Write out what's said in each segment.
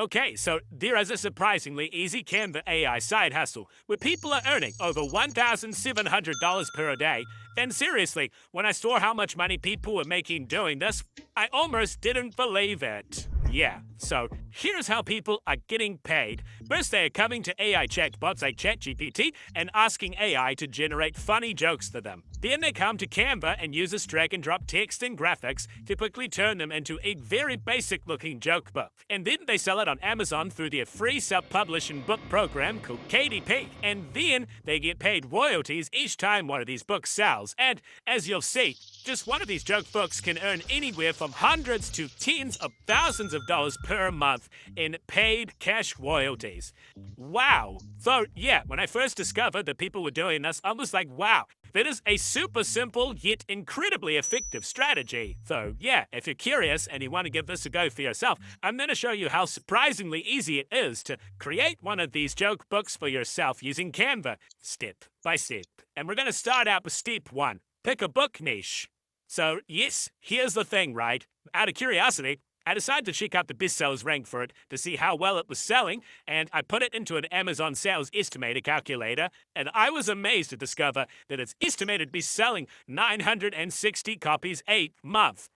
Okay, so there is a surprisingly easy Canva AI side hustle where people are earning over $1,700 per day. And seriously, when I saw how much money people were making doing this, I almost didn't believe it. Yeah, so here's how people are getting paid. First, they are coming to AI chatbots like ChatGPT and asking AI to generate funny jokes for them. Then they come to Canva and use this drag and drop text and graphics to quickly turn them into a very basic looking joke book. And then they sell it on Amazon through their free self-publishing book program called KDP. And then they get paid royalties each time one of these books sells. And as you'll see, just one of these joke books can earn anywhere from hundreds to tens of thousands of dollars per month in paid cash royalties. Wow. So yeah, when I first discovered that people were doing this, I was like, wow, that is a super simple yet incredibly effective strategy. So yeah, if you're curious and you want to give this a go for yourself, I'm going to show you how surprisingly easy it is to create one of these joke books for yourself using Canva, step by step. And we're going to start out with step 1. Pick a book niche. So yes, here's the thing, right? Out of curiosity, I decided to check out the bestsellers rank for it to see how well it was selling, and I put it into an Amazon sales estimator calculator, and I was amazed to discover that it's estimated to be selling 960 copies a month.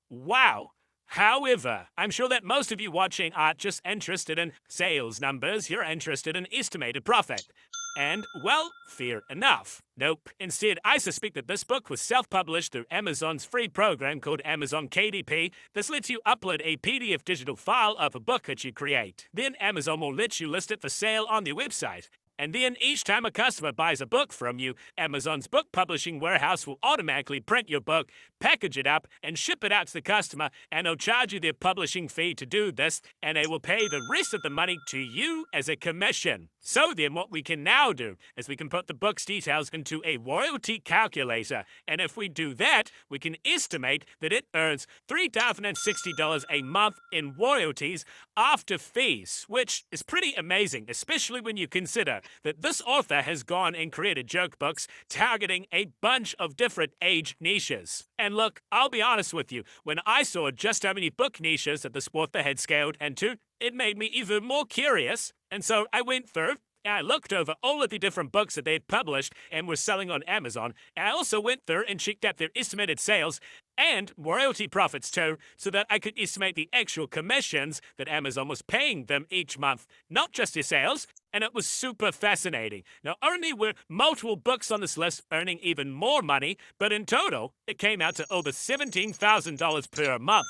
Wow! However, I'm sure that most of you watching aren't just interested in sales numbers, you're interested in estimated profit. And, well, fair enough. Nope. Instead, I suspect that this book was self-published through Amazon's free program called Amazon KDP. This lets you upload a PDF digital file of a book that you create. Then Amazon will let you list it for sale on their website. And then each time a customer buys a book from you, Amazon's book publishing warehouse will automatically print your book, package it up, and ship it out to the customer, and they'll charge you their publishing fee to do this, and they will pay the rest of the money to you as a commission. So then what we can now do is we can put the book's details into a royalty calculator, and if we do that, we can estimate that it earns $3,060 a month in royalties after fees, which is pretty amazing, especially when you consider that this author has gone and created joke books targeting a bunch of different age niches. And look, I'll be honest with you, when I saw just how many book niches that this author had scaled into, it made me even more curious. And so I went through and I looked over all of the different books that they'd published and were selling on Amazon. And I also went through and checked out their estimated sales and royalty profits too, so that I could estimate the actual commissions that Amazon was paying them each month, not just their sales. And it was super fascinating. Not only were multiple books on this list earning even more money, but in total, it came out to over $17,000 per month.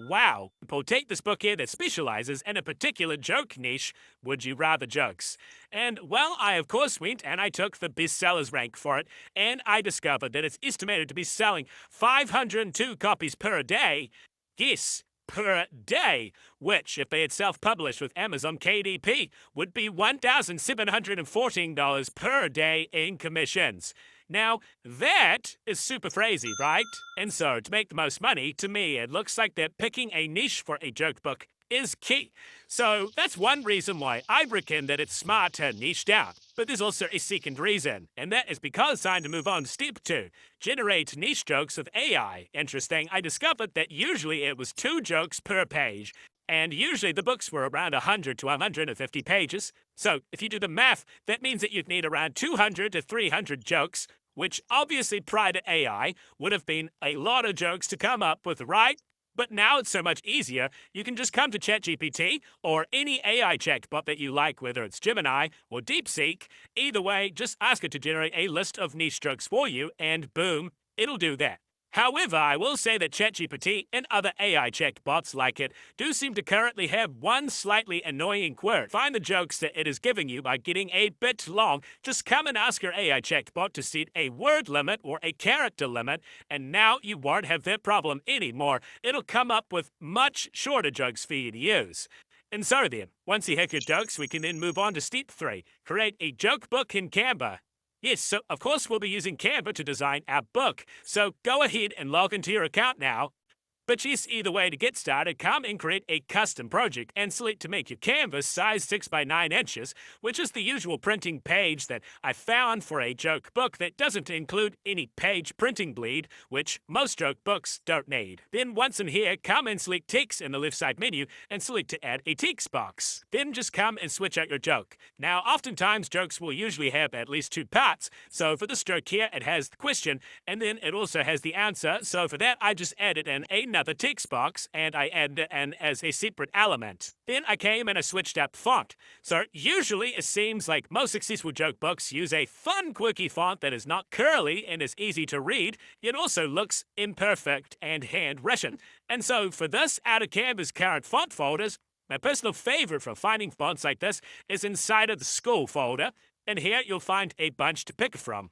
Wow. We'll take this book here that specializes in a particular joke niche, Would You Rather jokes. And, well, I of course went and I took the bestsellers rank for it, and I discovered that it's estimated to be selling 502 copies per day. Yes, per day, which, if they had self-published with Amazon KDP, would be $1,714 per day in commissions. Now, that is super crazy, right? And so, to make the most money, to me, it looks like that picking a niche for a joke book is key. So, that's one reason why I reckon that it's smart to niche down. But there's also a second reason, and that is because it's time to move on to step 2. Generate niche jokes with AI. Interesting, I discovered that usually it was 2 jokes per page. And usually the books were around 100 to 150 pages. So if you do the math, that means that you'd need around 200 to 300 jokes, which obviously prior to AI would have been a lot of jokes to come up with, right? But now it's so much easier. You can just come to ChatGPT or any AI chatbot that you like, whether it's Gemini or DeepSeek. Either way, just ask it to generate a list of niche jokes for you, and boom, it'll do that. However, I will say that ChatGPT and other AI chatbots like it do seem to currently have one slightly annoying quirk. Find the jokes that it is giving you by getting a bit long. Just come and ask your AI chatbot to set a word limit or a character limit, and now you won't have that problem anymore. It'll come up with much shorter jokes for you to use. And so then, once you have your jokes, we can then move on to step 3. Create a joke book in Canva. Yes, so of course we'll be using Canva to design our book. So go ahead and log into your account now. But yes, either way, to get started, come and create a custom project and select to make your canvas size 6 by 9 inches, which is the usual printing page that I found for a joke book that doesn't include any page printing bleed, which most joke books don't need. Then once in here, come and select text in the left side menu and select to add a text box. Then just come and switch out your joke. Now, oftentimes jokes will usually have at least 2 parts, so for this joke here, it has the question and then it also has the answer, so for that I just added in another text box and I added it in as a separate element. Then I came and I switched up font. So usually it seems like most successful joke books use a fun quirky font that is not curly and is easy to read, yet also looks imperfect and handwritten. And so for this, out of Canva's current font folders, my personal favorite for finding fonts like this is inside of the school folder, and here you'll find a bunch to pick from.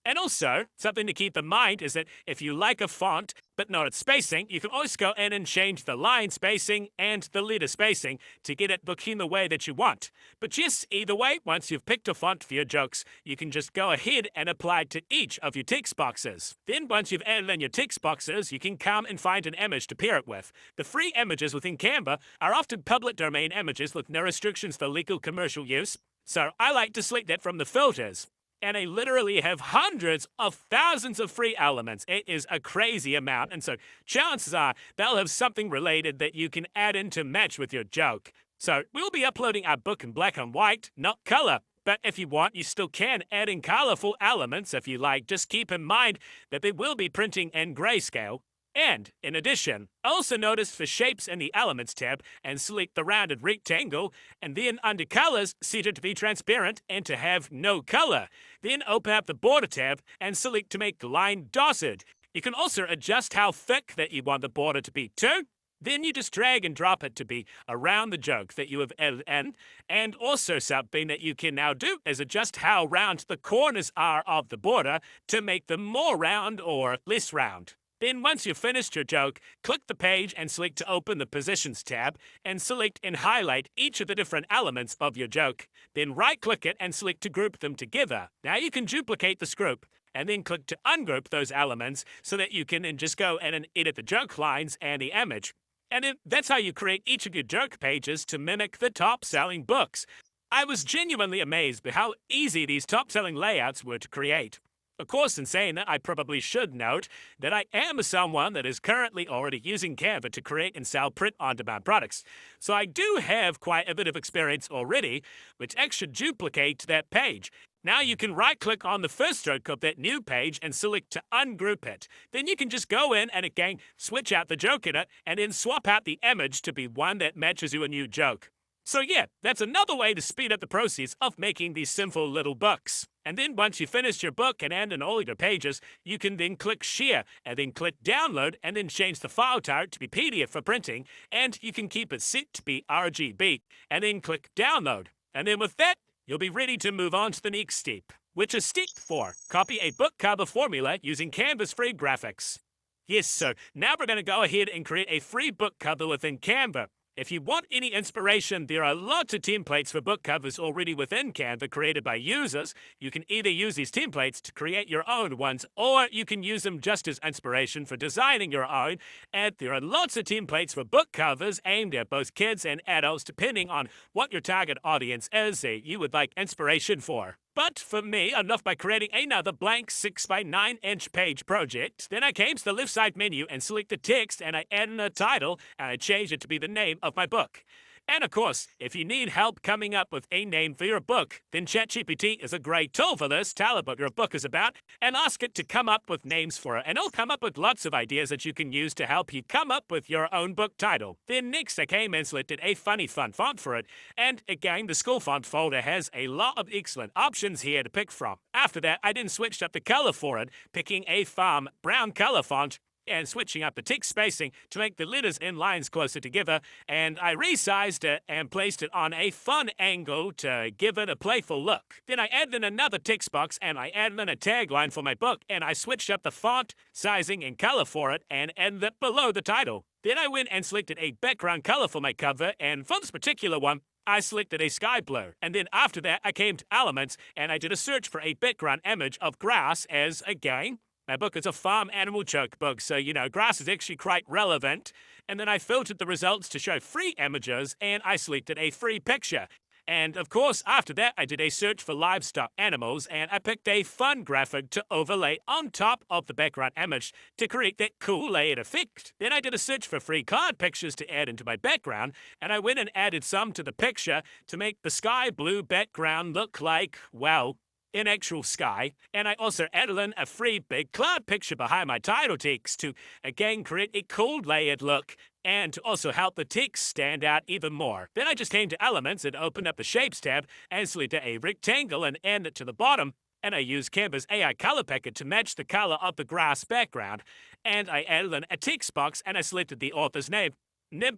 And also, something to keep in mind is that if you like a font, but not its spacing, you can always go in and change the line spacing and the letter spacing to get it looking the way that you want. But yes, either way, once you've picked a font for your jokes, you can just go ahead and apply it to each of your text boxes. Then once you've added in your text boxes, you can come and find an image to pair it with. The free images within Canva are often public domain images with no restrictions for legal commercial use, so I like to select that from the filters. And I literally have hundreds of thousands of free elements. It is a crazy amount, and so chances are they'll have something related that you can add in to match with your joke. So we'll be uploading our book in black and white, not color. But if you want, you still can add in colorful elements if you like. Just keep in mind that they will be printing in grayscale. And, in addition, also notice for Shapes in the Elements tab and select the rounded rectangle, and then under Colors, set it to be transparent and to have no color. Then open up the Border tab and select to make the line dotted. You can also adjust how thick that you want the border to be too. Then you just drag and drop it to be around the joke that you have added in. And also something that you can now do is adjust how round the corners are of the border to make them more round or less round. Then once you've finished your joke, click the page and select to open the Positions tab and select and highlight each of the different elements of your joke. Then right-click it and select to group them together. Now you can duplicate this group and then click to ungroup those elements so that you can then just go in and edit the joke lines and the image. And then that's how you create each of your joke pages to mimic the top-selling books. I was genuinely amazed by how easy these top-selling layouts were to create. Of course, in saying that, I probably should note that I am someone that is currently already using Canva to create and sell print-on-demand products. So I do have quite a bit of experience already, which actually duplicate that page. Now you can right-click on the first stroke of that new page and select to ungroup it. Then you can just go in and again switch out the joke in it and then swap out the image to be one that matches your new joke. So yeah, that's another way to speed up the process of making these simple little books. And then once you finish your book and add in all your pages, you can then click Share and then click Download and then change the file type to be PDF for printing, and you can keep it set to be RGB and then click Download. And then with that, you'll be ready to move on to the next step, which is step 4. Copy a book cover formula using Canva's free graphics. Yes, so now we're going to go ahead and create a free book cover within Canva. If you want any inspiration, there are lots of templates for book covers already within Canva created by users. You can either use these templates to create your own ones, or you can use them just as inspiration for designing your own. And there are lots of templates for book covers aimed at both kids and adults, depending on what your target audience is that you would like inspiration for. But for me, enough by creating another blank 6 by 9 inch page project. Then I came to the left side menu and select the text, and I added a title, and I changed it to be the name of my book. And of course, if you need help coming up with a name for your book, then ChatGPT is a great tool for this. Tell it what your book is about and ask it to come up with names for it, and it'll come up with lots of ideas that you can use to help you come up with your own book title. Then next I came and selected a funny fun font for it, and again the school font folder has a lot of excellent options here to pick from. After that, I then switched up the color for it, picking a farm brown color font and switching up the text spacing to make the letters and lines closer together, and I resized it and placed it on a fun angle to give it a playful look. Then I added in another text box and I added in a tagline for my book, and I switched up the font, sizing, and color for it and added it below the title. Then I went and selected a background color for my cover, and for this particular one, I selected a sky blue, and then after that I came to Elements and I did a search for a background image of grass as, again, My book is a farm animal joke book, so grass is actually quite relevant. And then I filtered the results to show free images, and I selected a free picture. And of course, after that, I did a search for livestock animals, and I picked a fun graphic to overlay on top of the background image to create that cool layered effect. Then I did a search for free card pictures to add into my background, and I went and added some to the picture to make the sky blue background look like, well, in actual sky. And I also added in a free big cloud picture behind my title text to again create a cool layered look and to also help the text stand out even more. Then I just came to Elements and opened up the Shapes tab and selected a rectangle and added it to the bottom. And I used Canva's AI color picker to match the color of the grass background. And I added in a text box and I selected the author's name.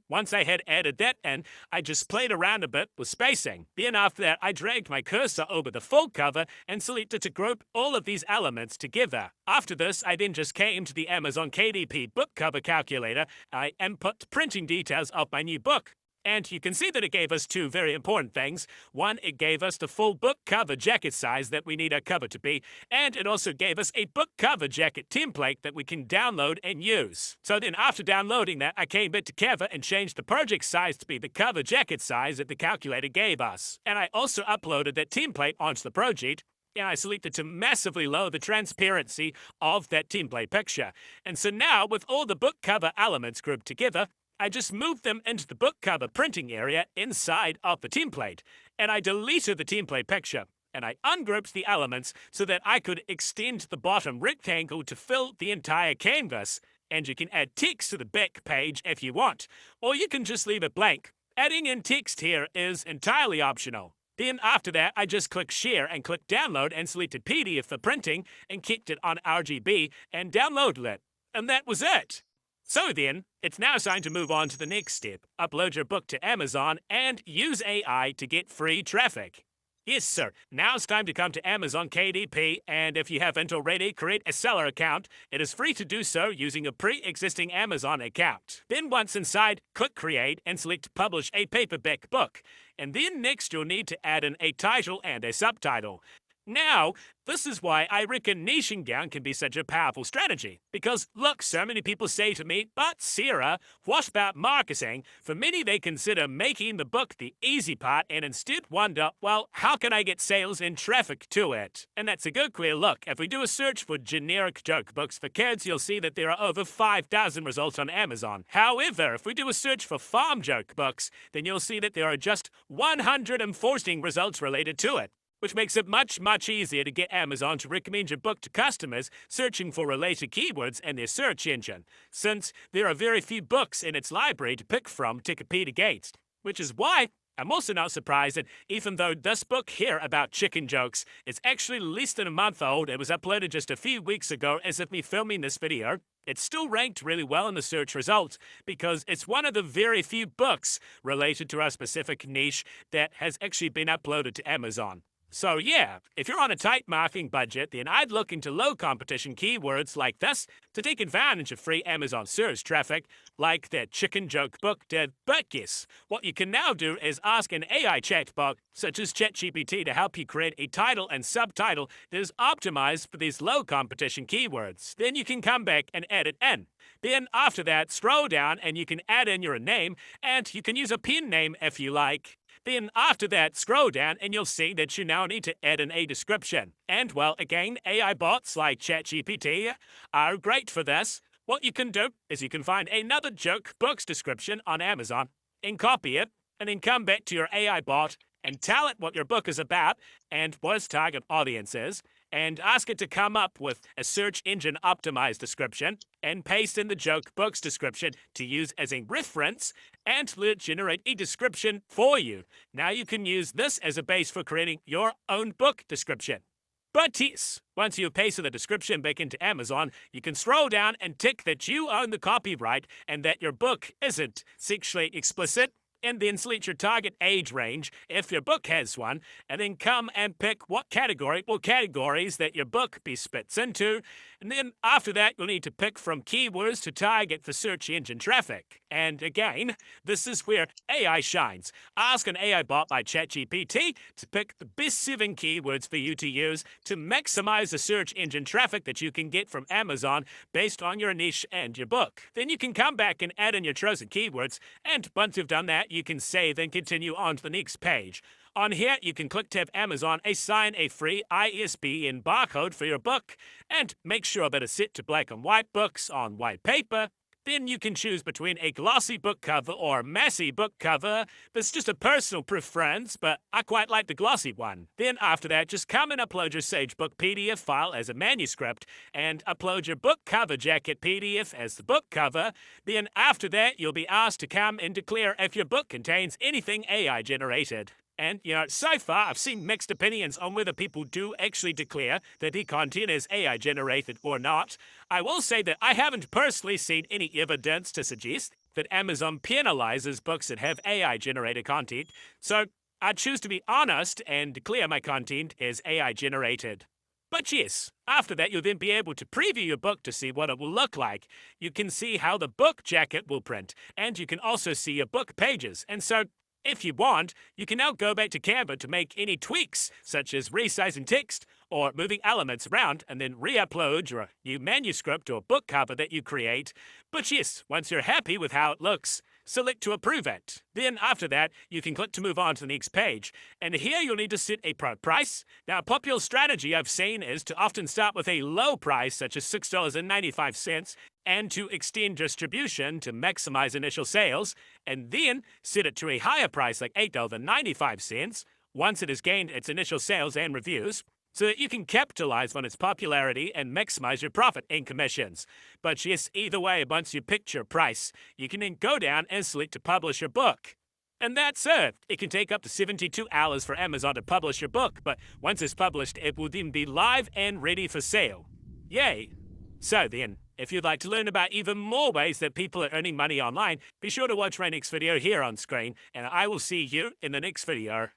Once I had added that in, I just played around a bit with spacing. Then after that, I dragged my cursor over the full cover and selected to group all of these elements together. After this, I then just came to the Amazon KDP book cover calculator. I input printing details of my new book. And you can see that it gave us two very important things. One, it gave us the full book cover jacket size that we need our cover to be, and it also gave us a book cover jacket template that we can download and use. So then after downloading that, I came back to Canva and changed the project size to be the cover jacket size that the calculator gave us. And I also uploaded that template onto the project, and I selected to massively lower the transparency of that template picture. And so now, with all the book cover elements grouped together, I just moved them into the book cover printing area inside of the template, and I deleted the template picture, and I ungrouped the elements so that I could extend the bottom rectangle to fill the entire canvas, and you can add text to the back page if you want, or you can just leave it blank. Adding in text here is entirely optional. Then after that, I just clicked Share and clicked Download and selected PDF for printing and kept it on RGB and downloaded it, and that was it. So then, it's now time to move on to the next step. Upload your book to Amazon and use AI to get free traffic. Yes, sir. Now it's time to come to Amazon KDP, and if you haven't already, create a seller account. It is free to do so using a pre-existing Amazon account. Then once inside, click Create and select Publish a paperback book. And then next you'll need to add in a title and a subtitle. Now, this is why I reckon niching down can be such a powerful strategy. Because, look, so many people say to me, but Sarah, what about marketing? For many, they consider making the book the easy part and instead wonder, well, how can I get sales and traffic to it? And that's a good queer look. If we do a search for generic joke books for kids, you'll see that there are over 5,000 results on Amazon. However, if we do a search for farm joke books, then you'll see that there are just 114 results related to it, which makes it much, much easier to get Amazon to recommend your book to customers searching for related keywords in their search engine, since there are very few books in its library to pick from to compete against. Which is why I'm also not surprised that even though this book here about chicken jokes is actually less than a month old, it was uploaded just a few weeks ago as of me filming this video, it's still ranked really well in the search results because it's one of the very few books related to our specific niche that has actually been uploaded to Amazon. So yeah, if you're on a tight marketing budget, then I'd look into low competition keywords like this to take advantage of free Amazon search traffic like that chicken joke book did. But yes, what you can now do is ask an AI chatbot such as ChatGPT to help you create a title and subtitle that is optimized for these low competition keywords. Then you can come back and add it in. Then after that, scroll down and you can add in your name, and you can use a pen name if you like. Then after that, scroll down and you'll see that you now need to add in a description. And well, again, AI bots like ChatGPT are great for this. What you can do is you can find another joke book's description on Amazon and copy it, and then come back to your AI bot and tell it what your book is about and what its target audience is, and ask it to come up with a search engine optimized description and paste in the joke book's description to use as a reference and let it generate a description for you. Now you can use this as a base for creating your own book description. But yes, once you've pasted the description back into Amazon, you can scroll down and tick that you own the copyright and that your book isn't sexually explicit, and then select your target age range if your book has one, and then come and pick what category or categories that your book best fits into, and then after that you'll need to pick from keywords to target for search engine traffic. And again, this is where AI shines. Ask an AI bot like ChatGPT to pick the best 7 keywords for you to use to maximize the search engine traffic that you can get from Amazon based on your niche and your book. Then you can come back and add in your chosen keywords, and once you've done that, you can save and continue on to the next page. On here, you can click to have Amazon assign a free ISBN barcode for your book, and make sure that it's set to black and white books on white paper. Then you can choose between a glossy book cover or a messy book cover. That's just a personal preference, but I quite like the glossy one. Then after that, just come and upload your Sagebook PDF file as a manuscript and upload your book cover jacket PDF as the book cover. Then after that, you'll be asked to come and declare if your book contains anything AI generated. And, so far I've seen mixed opinions on whether people do actually declare that the content is AI generated or not. I will say that I haven't personally seen any evidence to suggest that Amazon penalizes books that have AI generated content, so I choose to be honest and declare my content as AI generated. But yes, after that you'll then be able to preview your book to see what it will look like. You can see how the book jacket will print, and you can also see your book pages, and so if you want, you can now go back to Canva to make any tweaks, such as resizing text or moving elements around, and then re-upload your new manuscript or book cover that you create. But yes, once you're happy with how it looks, select to approve it. Then after that, you can click to move on to the next page. And here you'll need to set a price. Now, a popular strategy I've seen is to often start with a low price, such as $6.95, and to extend distribution to maximize initial sales, and then set it to a higher price like $8.95 once it has gained its initial sales and reviews, so that you can capitalize on its popularity and maximize your profit and commissions. But yes, either way, once you pick your price, you can then go down and select to publish your book. And that's it. It can take up to 72 hours for Amazon to publish your book, but once it's published, it will then be live and ready for sale. Yay! So then, if you'd like to learn about even more ways that people are earning money online, be sure to watch my next video here on screen, and I will see you in the next video.